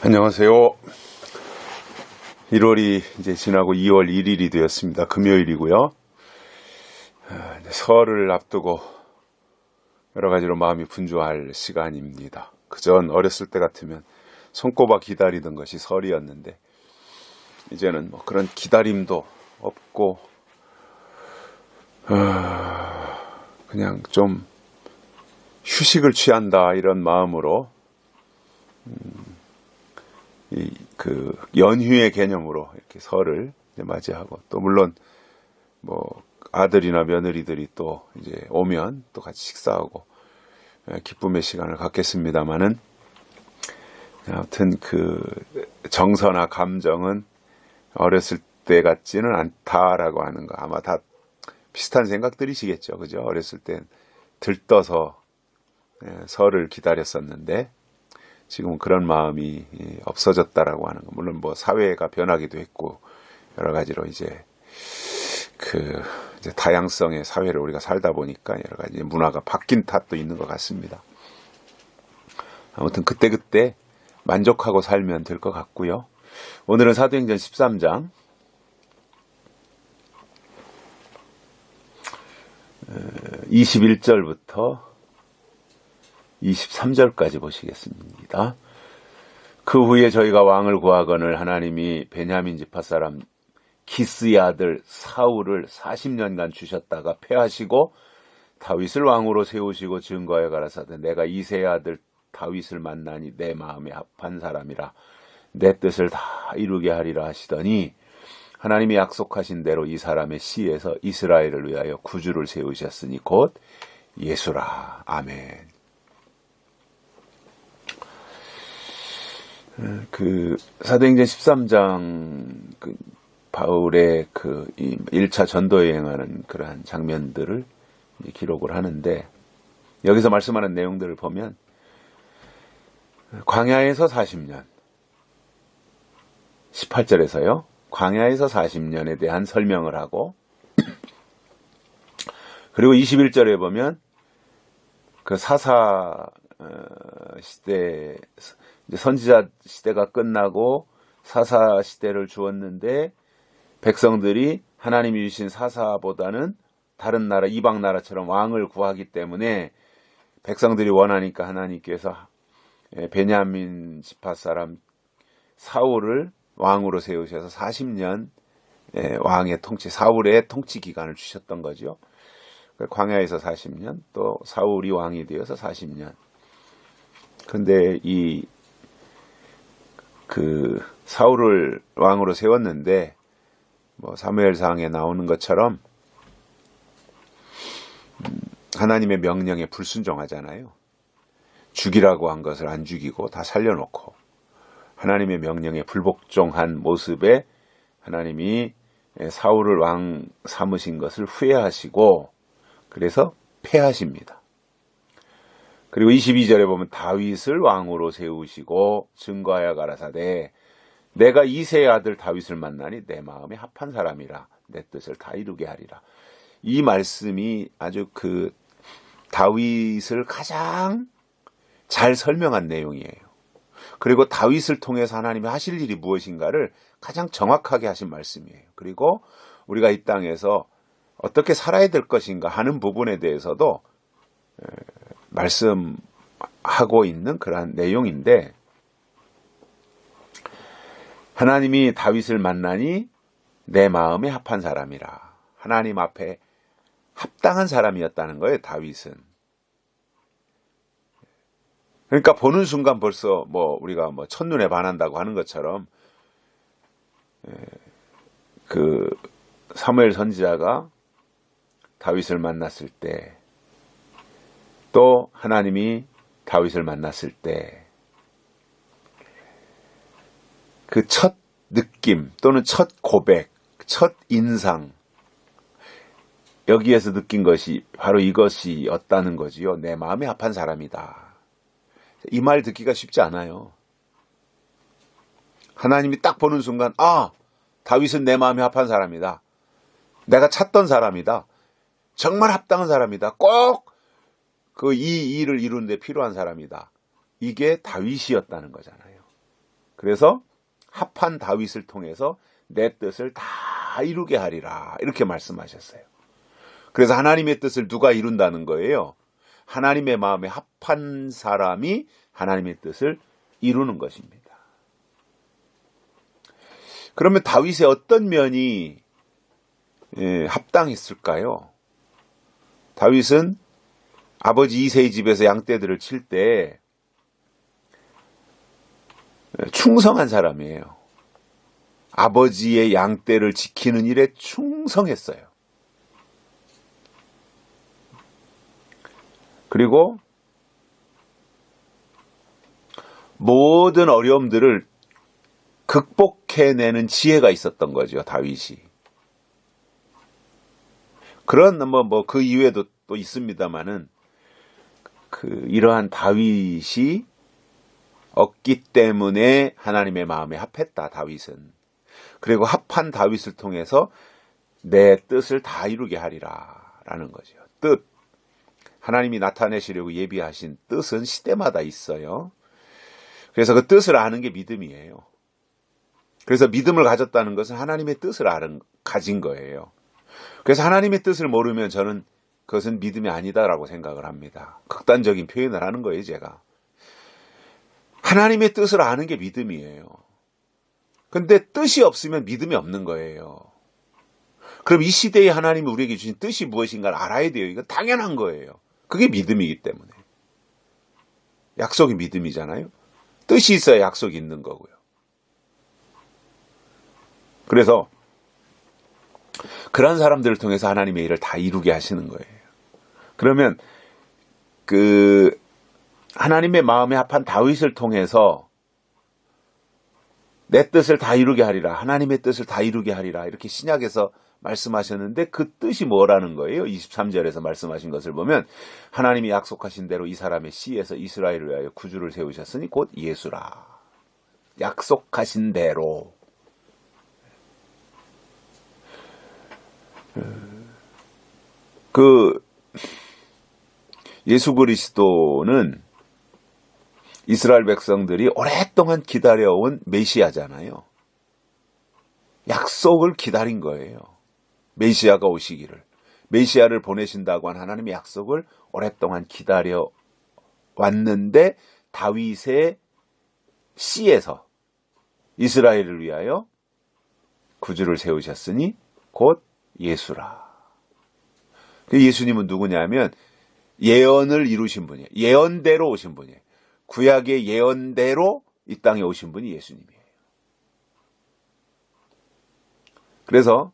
안녕하세요. 1월이 이제 지나고 2월 1일이 되었습니다. 금요일이고요. 설을 앞두고 여러 가지로 마음이 분주할 시간입니다. 그전 어렸을 때 같으면 손꼽아 기다리던 것이 설이었는데 이제는 뭐 그런 기다림도 없고 그냥 좀 휴식을 취한다 이런 마음으로 그 연휴의 개념으로 이렇게 설을 맞이하고, 또 물론 뭐 아들이나 며느리들이 또 이제 오면 또 같이 식사하고 기쁨의 시간을 갖겠습니다만은, 아무튼 그 정서나 감정은 어렸을 때 같지는 않다라고 하는 거, 아마 다 비슷한 생각들이시겠죠, 그죠? 어렸을 땐 들떠서 설을 기다렸었는데 지금은 그런 마음이 없어졌다라고 하는 거. 물론 뭐 사회가 변하기도 했고 여러 가지로 이제 이제 다양성의 사회를 우리가 살다 보니까 여러 가지 문화가 바뀐 탓도 있는 것 같습니다. 아무튼 그때그때 만족하고 살면 될 것 같고요. 오늘은 사도행전 13장 21절부터 23절까지 보시겠습니다. 그 후에 저희가 왕을 구하거늘 하나님이 베냐민 지파 사람 기스의 아들 사울을 40년간 주셨다가 패하시고 다윗을 왕으로 세우시고 증거하여 가라사대 내가 이새의 아들 다윗을 만나니 내 마음에 합한 사람이라 내 뜻을 다 이루게 하리라 하시더니 하나님이 약속하신 대로 이 사람의 씨에서 이스라엘을 위하여 구주를 세우셨으니 곧 예수라. 아멘. 그 사도행전 13장 바울의 1차 전도 여행하는 그러한 장면들을 기록을 하는데, 여기서 말씀하는 내용들을 보면 광야에서 40년 18절에서요 광야에서 40년에 대한 설명을 하고, 그리고 21절에 보면 그 사사 시대, 선지자 시대가 끝나고 사사 시대를 주었는데 백성들이 하나님이 주신 사사보다는 다른 나라, 이방 나라처럼 왕을 구하기 때문에 백성들이 원하니까 하나님께서 베냐민 지파 사람 사울을 왕으로 세우셔서 40년 왕의 통치, 사울의 통치 기간을 주셨던 거죠. 광야에서 40년, 또 사울이 왕이 되어서 40년. 근데 사울을 왕으로 세웠는데, 뭐 사무엘상에 나오는 것처럼 하나님의 명령에 불순종하잖아요. 죽이라고 한 것을 안 죽이고 다 살려놓고 하나님의 명령에 불복종한 모습에 하나님이 사울을 왕 삼으신 것을 후회하시고 그래서 패하십니다. 그리고 22절에 보면 다윗을 왕으로 세우시고 증거하여 가라사대 내가 이새의 아들 다윗을 만나니 내 마음에 합한 사람이라 내 뜻을 다 이루게 하리라. 이 말씀이 아주 다윗을 가장 잘 설명한 내용이에요. 그리고 다윗을 통해서 하나님이 하실 일이 무엇인가를 가장 정확하게 하신 말씀이에요. 그리고 우리가 이 땅에서 어떻게 살아야 될 것인가 하는 부분에 대해서도 말씀하고 있는 그러한 내용인데, 하나님이 다윗을 만나니 내 마음에 합한 사람이라. 하나님 앞에 합당한 사람이었다는 거예요, 다윗은. 그러니까 보는 순간 벌써 우리가 첫눈에 반한다고 하는 것처럼 사무엘 선지자가 다윗을 만났을 때, 또 하나님이 다윗을 만났을 때 그 첫 느낌 또는 첫 고백, 첫 인상, 여기에서 느낀 것이 바로 이것이었다는 거지요. 내 마음에 합한 사람이다. 이 말 듣기가 쉽지 않아요. 하나님이 딱 보는 순간, 다윗은 내 마음에 합한 사람이다. 내가 찾던 사람이다. 정말 합당한 사람이다. 꼭 이 일을 이루는 데 필요한 사람이다. 이게 다윗이었다는 거잖아요. 그래서 합한 다윗을 통해서 내 뜻을 다 이루게 하리라 이렇게 말씀하셨어요. 그래서 하나님의 뜻을 누가 이룬다는 거예요? 하나님의 마음에 합한 사람이 하나님의 뜻을 이루는 것입니다. 그러면 다윗의 어떤 면이 합당했을까요? 다윗은 아버지 이새의 집에서 양떼들을 칠 때 충성한 사람이에요. 아버지의 양떼를 지키는 일에 충성했어요. 그리고 모든 어려움들을 극복해내는 지혜가 있었던 거죠, 다윗이. 그런 그 이외에도 또 있습니다만은 이러한 다윗이 없기 때문에 하나님의 마음에 합했다, 다윗은. 그리고 합한 다윗을 통해서 내 뜻을 다 이루게 하리라라는 거죠. 뜻. 하나님이 나타내시려고 예비하신 뜻은 시대마다 있어요. 그래서 그 뜻을 아는 게 믿음이에요. 그래서 믿음을 가졌다는 것은 하나님의 뜻을 가진 거예요. 그래서 하나님의 뜻을 모르면 저는 그것은 믿음이 아니다라고 생각을 합니다. 극단적인 표현을 하는 거예요, 제가. 하나님의 뜻을 아는 게 믿음이에요. 근데 뜻이 없으면 믿음이 없는 거예요. 그럼 이 시대에 하나님이 우리에게 주신 뜻이 무엇인가를 알아야 돼요. 이건 당연한 거예요. 그게 믿음이기 때문에. 약속이 믿음이잖아요. 뜻이 있어야 약속이 있는 거고요. 그래서 그런 사람들을 통해서 하나님의 일을 다 이루게 하시는 거예요. 그러면 하나님의 마음에 합한 다윗을 통해서 내 뜻을 다 이루게 하리라, 하나님의 뜻을 다 이루게 하리라 이렇게 신약에서 말씀하셨는데 그 뜻이 뭐라는 거예요? 23절에서 말씀하신 것을 보면 하나님이 약속하신 대로 이 사람의 씨에서 이스라엘을 위하여 구주를 세우셨으니 곧 예수라. 약속하신 대로. 예수 그리스도는 이스라엘 백성들이 오랫동안 기다려온 메시아잖아요. 약속을 기다린 거예요. 메시아가 오시기를. 메시아를 보내신다고 한 하나님의 약속을 오랫동안 기다려 왔는데 다윗의 씨에서 이스라엘을 위하여 구주를 세우셨으니 곧 예수라. 예수님은 누구냐면 예언을 이루신 분이에요. 예언대로 오신 분이에요. 구약의 예언대로 이 땅에 오신 분이 예수님이에요. 그래서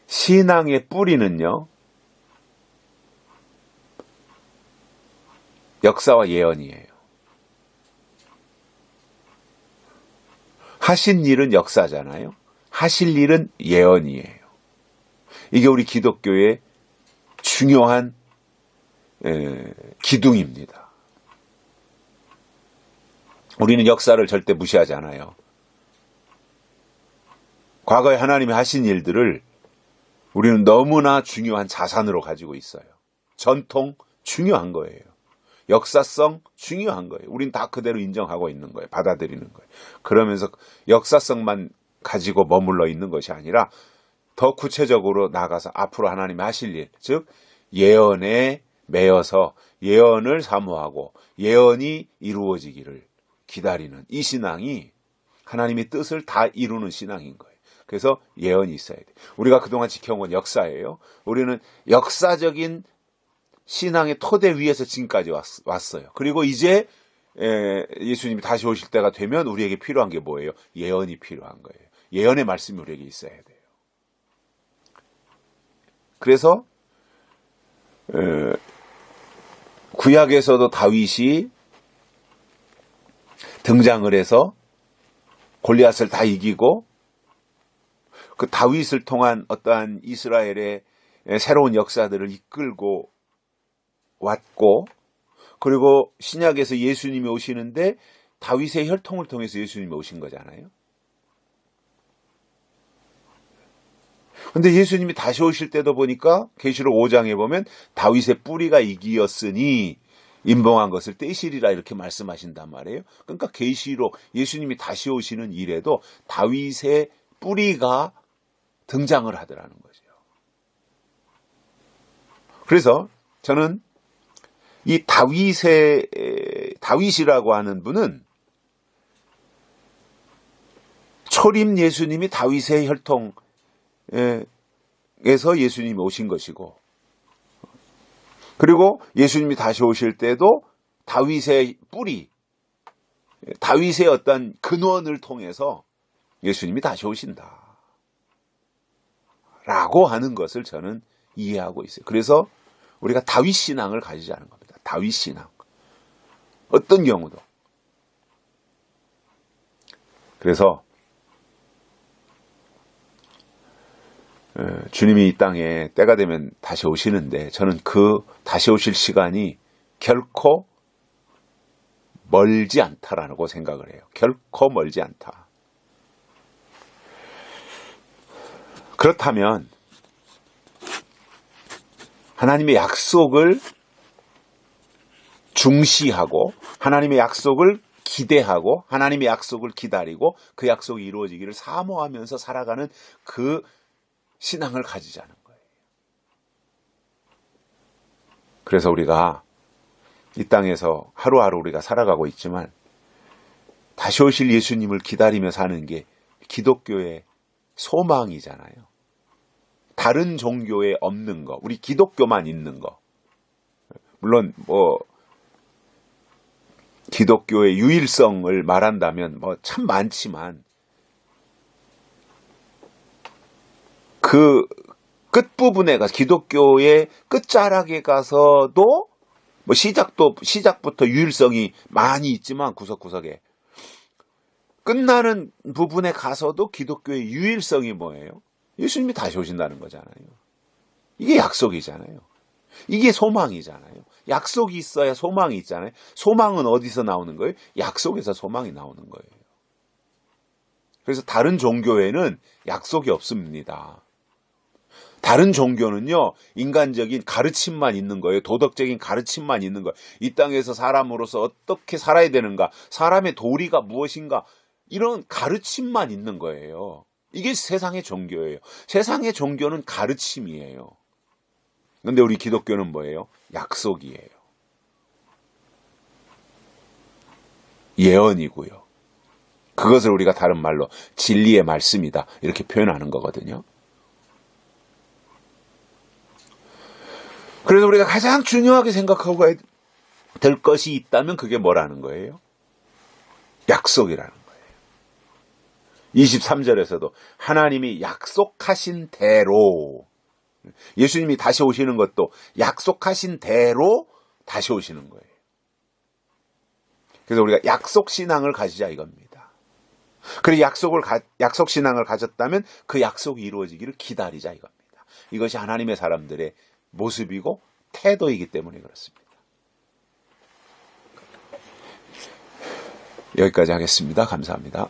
신앙의 뿌리는요, 역사와 예언이에요. 하신 일은 역사잖아요. 하실 일은 예언이에요. 이게 우리 기독교의 중요한 기둥입니다. 우리는 역사를 절대 무시하지 않아요. 과거에 하나님이 하신 일들을 우리는 너무나 중요한 자산으로 가지고 있어요. 전통 중요한 거예요. 역사성 중요한 거예요. 우린 다 그대로 인정하고 있는 거예요. 받아들이는 거예요. 그러면서 역사성만 가지고 머물러 있는 것이 아니라 더 구체적으로 나가서 앞으로 하나님이 하실 일, 즉 예언에 매여서 예언을 사모하고 예언이 이루어지기를 기다리는 이 신앙이 하나님의 뜻을 다 이루는 신앙인 거예요. 그래서 예언이 있어야 돼요. 우리가 그동안 지켜온 역사예요. 우리는 역사적인 신앙의 토대 위에서 지금까지 왔어요. 그리고 이제 예수님이 다시 오실 때가 되면 우리에게 필요한 게 뭐예요? 예언이 필요한 거예요. 예언의 말씀이 우리에게 있어야 돼요. 그래서 구약에서도 다윗이 등장을 해서 골리앗을 다 이기고 그 다윗을 통한 어떠한 이스라엘의 새로운 역사들을 이끌고 왔고, 그리고 신약에서 예수님이 오시는데 다윗의 혈통을 통해서 예수님이 오신 거잖아요. 근데 예수님이 다시 오실 때도 보니까 계시록 5장에 보면 다윗의 뿌리가 이기었으니 임봉한 것을 떼시리라 이렇게 말씀하신단 말이에요. 그러니까 계시록 예수님이 다시 오시는 일에도 다윗의 뿌리가 등장을 하더라는 거죠. 그래서 저는 이 다윗이라고 하는 분은 초림 예수님이 다윗의 혈통에서 예수님이 오신 것이고, 그리고 예수님이 다시 오실 때도 다윗의 뿌리, 다윗의 어떤 근원을 통해서 예수님이 다시 오신다 라고 하는 것을 저는 이해하고 있어요. 그래서 우리가 다윗 신앙을 가지자는 겁니다. 다윗 신앙. 어떤 경우도. 그래서 주님이 이 땅에 때가 되면 다시 오시는데 저는 그 다시 오실 시간이 결코 멀지 않다라고 생각을 해요. 결코 멀지 않다. 그렇다면 하나님의 약속을 중시하고 하나님의 약속을 기대하고 하나님의 약속을 기다리고 그 약속이 이루어지기를 사모하면서 살아가는 그 신앙을 가지자는 거예요. 그래서 우리가 이 땅에서 하루하루 우리가 살아가고 있지만 다시 오실 예수님을 기다리며 사는 게 기독교의 소망이잖아요. 다른 종교에 없는 거, 우리 기독교만 있는 거. 물론 기독교의 유일성을 말한다면 참 많지만 그 끝부분에 가서 기독교의 끝자락에 가서도 시작부터 유일성이 많이 있지만 구석구석에 끝나는 부분에 가서도 기독교의 유일성이 뭐예요? 예수님이 다시 오신다는 거잖아요. 이게 약속이잖아요. 이게 소망이잖아요. 약속이 있어야 소망이 있잖아요. 소망은 어디서 나오는 거예요? 약속에서 소망이 나오는 거예요. 그래서 다른 종교에는 약속이 없습니다. 다른 종교는요, 인간적인 가르침만 있는 거예요. 도덕적인 가르침만 있는 거예요. 이 땅에서 사람으로서 어떻게 살아야 되는가, 사람의 도리가 무엇인가, 이런 가르침만 있는 거예요. 이게 세상의 종교예요. 세상의 종교는 가르침이에요. 근데 우리 기독교는 뭐예요? 약속이에요. 예언이고요. 그것을 우리가 다른 말로 진리의 말씀이다 이렇게 표현하는 거거든요. 그래서 우리가 가장 중요하게 생각하고 가야 될 것이 있다면 그게 뭐라는 거예요? 약속이라는 거예요. 23절에서도 하나님이 약속하신 대로, 예수님이 다시 오시는 것도 약속하신 대로 다시 오시는 거예요. 그래서 우리가 약속 신앙을 가지자 이겁니다. 그리고 약속 신앙을 가졌다면 그 약속이 이루어지기를 기다리자 이겁니다. 이것이 하나님의 사람들의 모습이고 태도이기 때문에 그렇습니다. 여기까지 하겠습니다. 감사합니다.